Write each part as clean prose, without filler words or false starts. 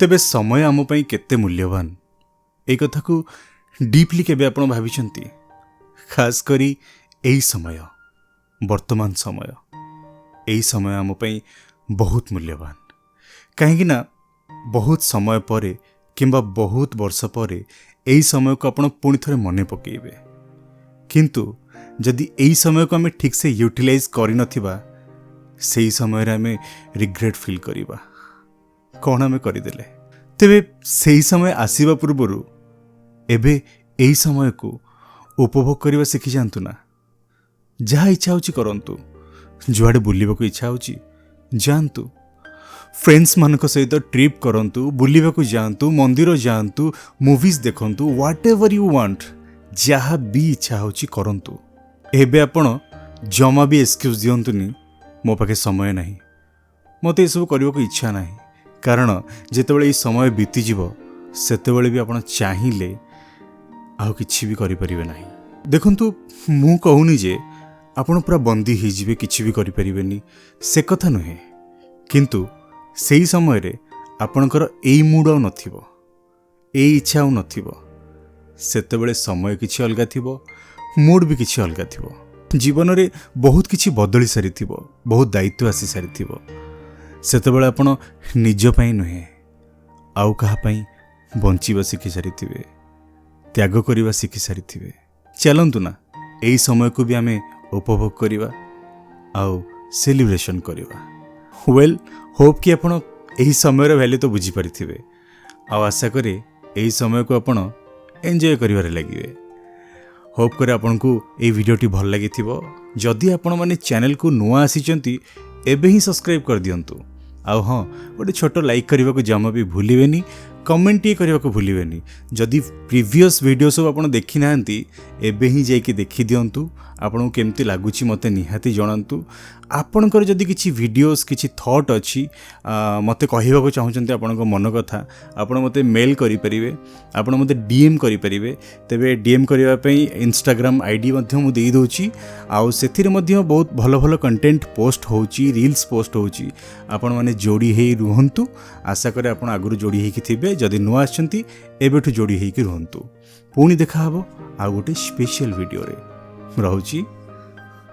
तेबे समय आम पई केते मूल्यवान ए कथा को डीपली केबे आपण भाबिचंती? खास करी एई समय, वर्तमान समय, एई समय आम पई बहुत मूल्यवान। कहीं ना बहुत समय परे किंबा बहुत वर्ष परे एई समय को आपण पुणी थरे मने पकेइबे, किंतु जदि एई समय को आम ठीक से यूटिलाइज करि नथिबा सेई समय रे आम रिग्रेट फील करिबा कौन आम करदेले। तेबे सेई समय आसीबा पूर्वरु एबे एई समय को उपभोग करवा शिखि जातु ना। जहाँ इच्छा होची करंतु, जुआड़े बुलिबा को इच्छा होची जांतु, फ्रेंड्स मानक सहित ट्रिप करंतु, बुलिबा को जांतु, मंदिर जांतु, मूवीज देखंतु, व्हाट एवर यू वांट, जहाँ भी इच्छा होची करंतु। एबे आपण जमा भी एक्सक्यूज दियंतुनी मो पाखे समय नहीं, मते सब करबा को इच्छा नहीं, कारण जेतेबेले ई समय बीती जीवो सेतेबेले भी आपण चाहिले आउ किछि भी करि परिबे नाही। देखंतु मु कहूनी जे आपण पूरा बंदी हो जिवे, किछि भी करि परिबेनी, से कथा नुहे, किंतु सेई समय रे आपणकर एई मूड आउ नथिबो, एई इच्छा आउ नथिबो, सेतेबेले समय किछि अलगा थिबो, मूड भी किछि अलगा थिबो। जीवन रे बहुत किछि बदली सारिथिबो, बहुत दायित्व आसी सारिथिबो। सेतेबेले आपण निज पई नुहे आउ कहा पई बंचिबा शिखि सारिथिबे, त्याग करवा शिखि सारिथिबे। चलंतु ना एई समय को भी आमे उपभोग करिवा आउ सेलिब्रेशन करिवा। वेल होप कि आपण एही समय रे वैल्यू तो बुझी परिथिबे, आउ आशा करे एही समय को आपण एन्जॉय करिवारे लागिवे। होप करे आपण को ए वीडियोटी भल लागिथिबो। जदि आपण माने चैनल को नुआ आसीचंती एबे ही सब्सक्राइब कर दियंतु। आउ हाँ, गोटे छोट लाइक करने को जमा भी भूलिबेनी, कमेंट ये करने को भूलिबेनी। जदि प्रीवियस वीडियो सब आपण देखि नांती एबे ही जाइके देखि दियंतु, आपन केमती लागुची मते निहाती जणांतु। आपणकर जदि किछि वीडियोस किछि थॉट अछि मते कहिबा को चाहुचंती, आपनक मन कथा आपण मते मेल करि परिबे, आपण मते डीएम करि परिबे। तबे डीएम करिवा पई इंस्टाग्राम आईडी मध्ये मु देई दोछि, आउ सेथिरे मध्ये बहुत भलो भलो कंटेंट पोस्ट होउची, रील्स पोस्ट होउची। आपण माने जोड़ी हेई रुहंतु। आशा करे आपण आगुरु जोड़ी हेई कि थिबे। जदि नुआ आछंती एबेठु जोड़ी हेई कि रुहंतु। पुणी देखा हबो आ गोटे स्पेशल वीडियो रे। रहुची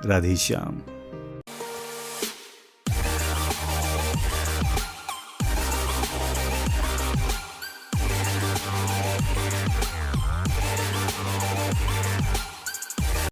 राधे श्याम।